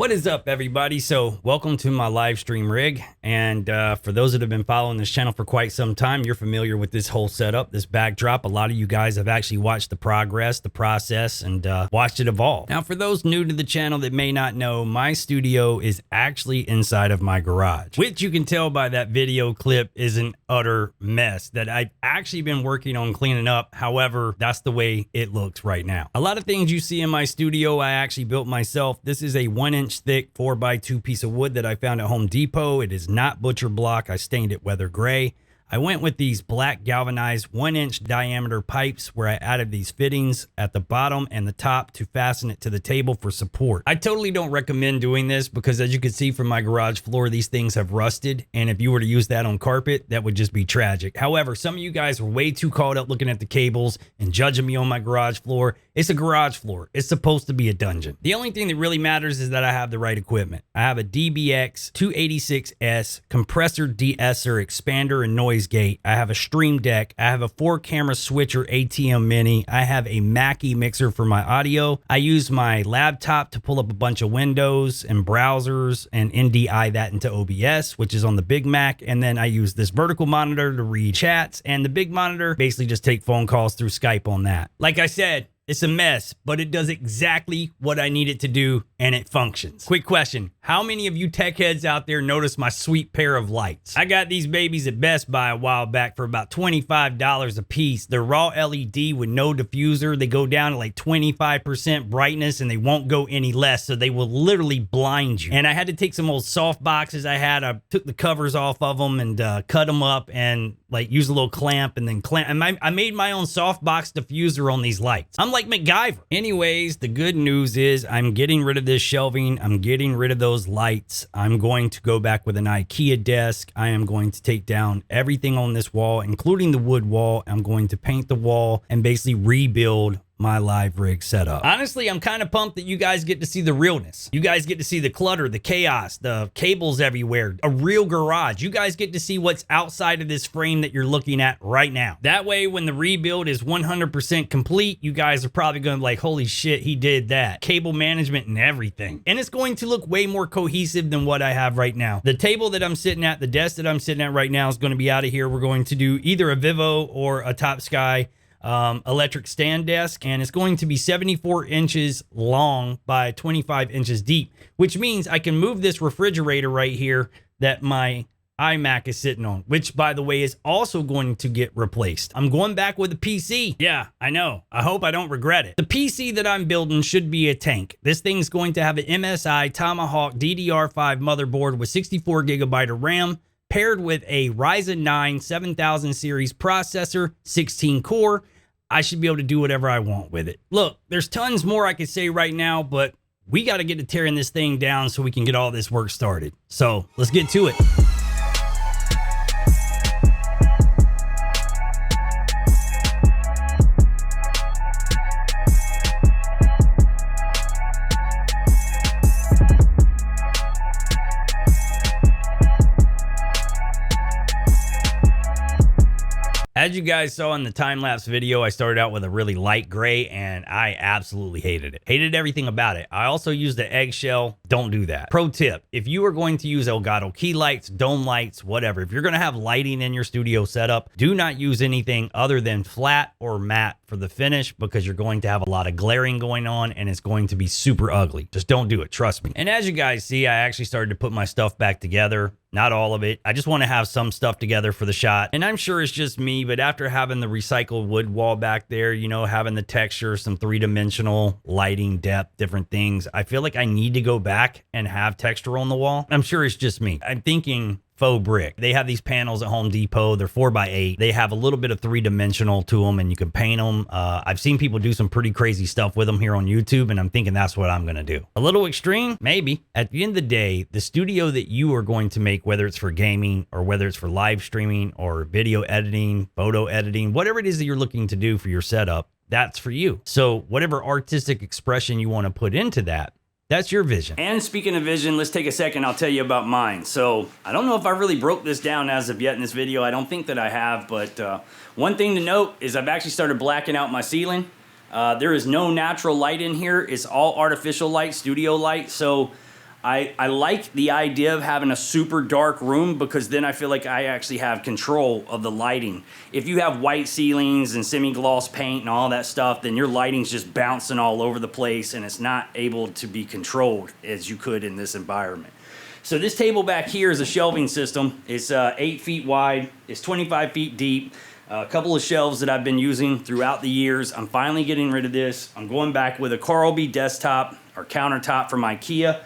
What is up, everybody? So welcome to my live stream rig, and for those that have been following this channel for quite some time, you're familiar with this whole setup, this backdrop. A lot of you guys have actually watched the progress, the process, and watched it evolve. Now, for those new to the channel that may not know, my studio is actually inside of my garage, which you can tell by that video clip is an utter mess that I've actually been working on cleaning up. However, that's the way it looks right now. A lot of things you see in my studio I actually built myself. This is a 1-inch thick 4x2 piece of wood that I found at Home Depot. It is not butcher block. I stained it weather gray. I went with these black galvanized 1-inch diameter pipes where I added these fittings at the bottom and the top to fasten it to the table for support. I totally don't recommend doing this because, as you can see from my garage floor, these things have rusted, and if you were to use that on carpet, that would just be tragic. However, some of you guys were way too caught up looking at the cables and judging me on my garage floor. It's a garage floor. It's supposed to be a dungeon. The only thing that really matters is that I have the right equipment. I have a DBX 286S compressor de-esser expander and noise gate. I have a stream deck. I have a 4-camera switcher ATM mini. I have a Mackie mixer for my audio. I use my laptop to pull up a bunch of windows and browsers and NDI that into OBS, which is on the Big Mac. And then I use this vertical monitor to read chats, and the big monitor basically just take phone calls through Skype on that. Like I said, it's a mess, but it does exactly what I need it to do, and it functions. Quick question. How many of you tech heads out there notice my sweet pair of lights? I got these babies at Best Buy a while back for about $25 a piece. They're raw LED with no diffuser. They go down to like 25% brightness, and they won't go any less, so they will literally blind you. And I had to take some old soft boxes I had. I took the covers off of them and cut them up and like use a little clamp and then clamp. And I made my own softbox diffuser on these lights. I'm like MacGyver. Anyways, the good news is I'm getting rid of this shelving. I'm getting rid of those lights. I'm going to go back with an IKEA desk. I am going to take down everything on this wall, including the wood wall. I'm going to paint the wall and basically rebuild my live rig setup. Honestly, I'm kind of pumped that you guys get to see the realness. You guys get to see the clutter, the chaos, the cables everywhere, a real garage. You guys get to see what's outside of this frame that you're looking at right now. That way, when the rebuild is 100% complete, you guys are probably going to be like, holy shit, he did that. Cable management and everything. And it's going to look way more cohesive than what I have right now. The table that I'm sitting at, the desk that I'm sitting at right now is going to be out of here. We're going to do either a Vivo or a Top Sky electric stand desk, and it's going to be 74 inches long by 25 inches deep, which means I can move this refrigerator right here that my iMac is sitting on, which, by the way, is also going to get replaced. I'm going back with a PC. Yeah, I know. I hope I don't regret it. The PC that I'm building should be a tank. This thing's going to have an MSI Tomahawk DDR5 motherboard with 64 gigabyte of RAM, paired with a Ryzen 9 7000 series processor, 16 core. I should be able to do whatever I want with it. Look, there's tons more I could say right now, but we got to get to tearing this thing down so we can get all this work started. So let's get to it. As you guys saw in the time-lapse video, I started out with a really light gray, and I absolutely hated it. Hated everything about it. I also used the eggshell. Don't do that. Pro tip, if you are going to use Elgato key lights, dome lights, whatever, if you're going to have lighting in your studio setup, do not use anything other than flat or matte for the finish, because you're going to have a lot of glaring going on, and it's going to be super ugly. Just don't do it. Trust me. And as you guys see, I actually started to put my stuff back together. Not all of it. I just want to have some stuff together for the shot. And I'm sure it's just me, but after having the recycled wood wall back there, you know, having the texture, some three-dimensional lighting, depth, different things, I feel like I need to go back and have texture on the wall. I'm sure it's just me. I'm thinking faux brick. They have these panels at Home Depot. They're 4x8. They have a little bit of three-dimensional to them, and you can paint them. I've seen people do some pretty crazy stuff with them here on YouTube, and I'm thinking that's what I'm going to do. A little extreme? Maybe. At the end of the day, the studio that you are going to make, whether it's for gaming or whether it's for live streaming or video editing, photo editing, whatever it is that you're looking to do for your setup, that's for you. So whatever artistic expression you want to put into that, that's your vision. And speaking of vision, let's take a second. I'll tell you about mine. So I don't know if I really broke this down as of yet in this video. I don't think that I have, but one thing to note is I've actually started blacking out my ceiling. There is no natural light in here. It's all artificial light, studio light. So I like the idea of having a super dark room because then I feel like I actually have control of the lighting. If you have white ceilings and semi-gloss paint and all that stuff, then your lighting's just bouncing all over the place and it's not able to be controlled as you could in this environment. So this table back here is a shelving system. It's 8 feet wide, it's 25 feet deep. A couple of shelves that I've been using throughout the years. I'm finally getting rid of this. I'm going back with a Carlby desktop or countertop from IKEA.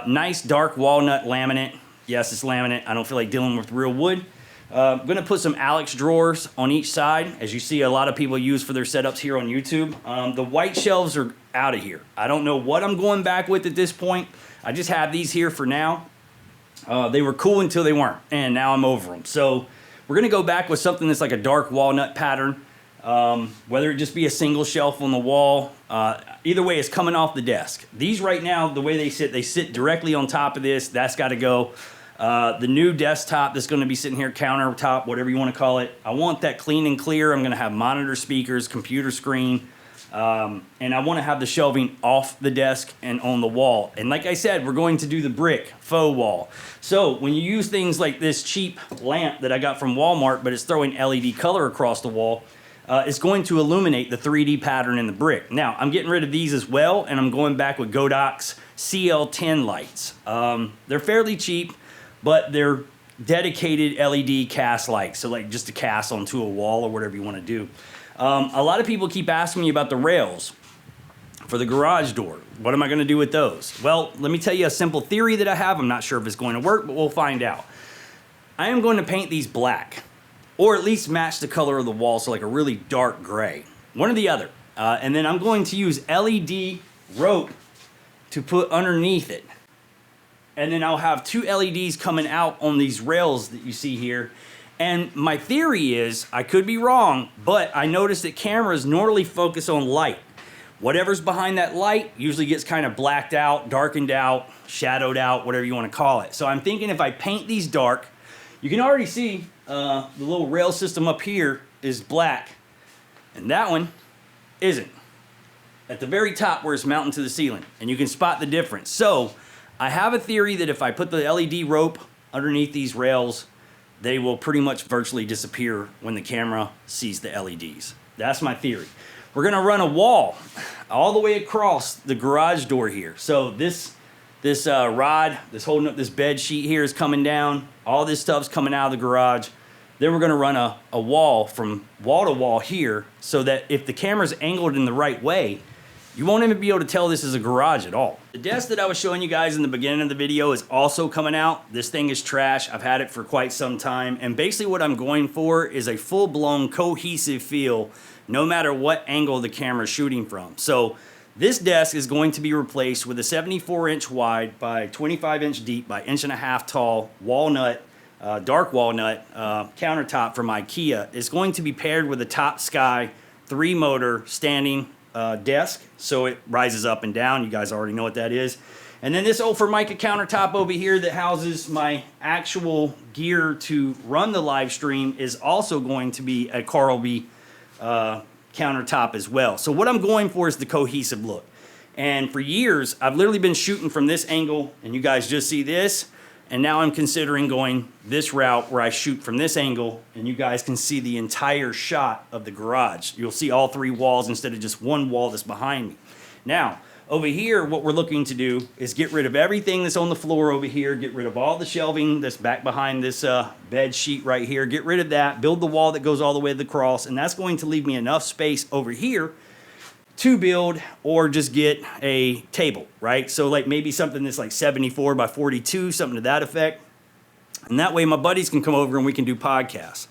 Nice dark walnut laminate. Yes, it's laminate. I don't feel like dealing with real wood. I'm going to put some Alex drawers on each side, as you see a lot of people use for their setups here on YouTube. The white shelves are out of here. I don't know what I'm going back with at this point. I just have these here for now. They were cool until they weren't, and now I'm over them. So we're going to go back with something that's like a dark walnut pattern, whether it just be a single shelf on the wall. Either way, it's coming off the desk. These right now, the way they sit directly on top of this. That's got to go. The new desktop that's going to be sitting here, countertop, whatever you want to call it, I want that clean and clear. I'm going to have monitor speakers, computer screen, and I want to have the shelving off the desk and on the wall. And like I said, we're going to do the brick faux wall. So when you use things like this cheap lamp that I got from Walmart, but it's throwing LED color across the wall, it's going to illuminate the 3D pattern in the brick. Now, I'm getting rid of these as well, and I'm going back with Godot's CL10 lights. They're fairly cheap, but they're dedicated LED cast lights, so like just to cast onto a wall or whatever you want to do. A lot of people keep asking me about the rails for the garage door. What am I going to do with those? Well, let me tell you a simple theory that I have. I'm not sure if it's going to work, but we'll find out. I am going to paint these black, or at least match the color of the wall, so like a really dark gray. One or the other. And then I'm going to use LED rope to put underneath it. And then I'll have 2 LEDs coming out on these rails that you see here. And my theory is, I could be wrong, but I noticed that cameras normally focus on light. Whatever's behind that light usually gets kind of blacked out, darkened out, shadowed out, whatever you want to call it. So I'm thinking if I paint these dark, you can already see the little rail system up here is black, and that one isn't. At the very top where it's mounted to the ceiling, and you can spot the difference. So I have a theory that if I put the LED rope underneath these rails, they will pretty much virtually disappear when the camera sees the LEDs. That's my theory. We're gonna run a wall all the way across the garage door here. So this rod that's holding up this bed sheet here is coming down. All this stuff's coming out of the garage. Then we're gonna run a wall from wall to wall here so that if the camera's angled in the right way, you won't even be able to tell this is a garage at all. The desk that I was showing you guys in the beginning of the video is also coming out. This thing is trash. I've had it for quite some time. And basically what I'm going for is a full-blown cohesive feel no matter what angle the camera is shooting from. So this desk is going to be replaced with a 74-inch wide by 25-inch deep by 1.5 inch tall walnut, dark walnut countertop from IKEA. It's going to be paired with a Top Sky 3-motor standing desk, so it rises up and down. You guys already know what that is. And then this old Formica countertop over here that houses my actual gear to run the live stream is also going to be a Carlby countertop as well. So what I'm going for is the cohesive look. And for years, I've literally been shooting from this angle, and you guys just see this. And now I'm considering going this route where I shoot from this angle and you guys can see the entire shot of the garage. You'll see all 3 walls instead of just one wall that's behind me. Now, over here, what we're looking to do is get rid of everything that's on the floor over here, get rid of all the shelving that's back behind this bed sheet right here, get rid of that, build the wall that goes all the way to the cross, and that's going to leave me enough space over here to build or just get a table, right? So like maybe something that's like 74 by 42, something to that effect. And that way my buddies can come over and we can do podcasts.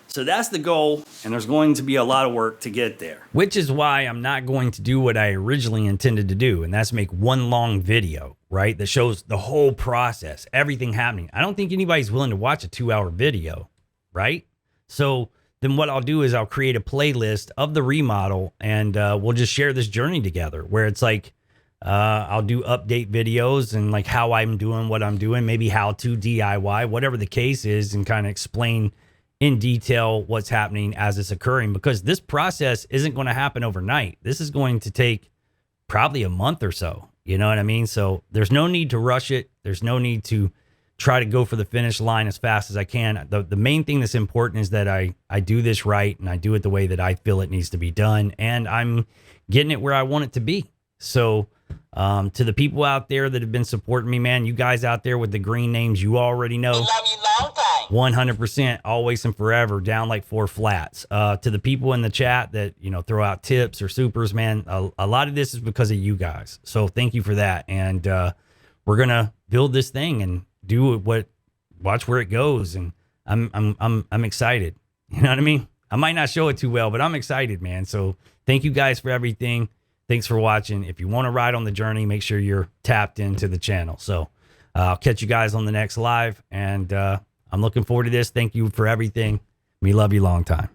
So that's the goal, and there's going to be a lot of work to get there. Which is why I'm not going to do what I originally intended to do, and that's make one long video, right? That shows the whole process, everything happening. I don't think anybody's willing to watch a 2-hour video, right? So then what I'll do is I'll create a playlist of the remodel, and we'll just share this journey together where it's like, I'll do update videos and like how I'm doing what I'm doing, maybe how to DIY, whatever the case is, and kind of explain in detail what's happening as it's occurring, because this process isn't going to happen overnight. This is going to take probably a month or so. You know what I mean? So there's no need to rush it. There's no need to try to go for the finish line as fast as I can. The main thing that's important is that I do this right and I do it the way that I feel it needs to be done. And I'm getting it where I want it to be. So to the people out there that have been supporting me, man, you guys out there with the green names, you already know. We love you long time. 100%, always and forever, down like 4 flats. To the people in the chat that, you know, throw out tips or supers, man, a lot of this is because of you guys. So thank you for that. And we're going to build this thing and do watch where it goes. And I'm excited. You know what I mean? I might not show it too well, but I'm excited, man. So thank you guys for everything. Thanks for watching. If you want to ride on the journey, make sure you're tapped into the channel. So I'll catch you guys on the next live. And I'm looking forward to this. Thank you for everything. We love you long time.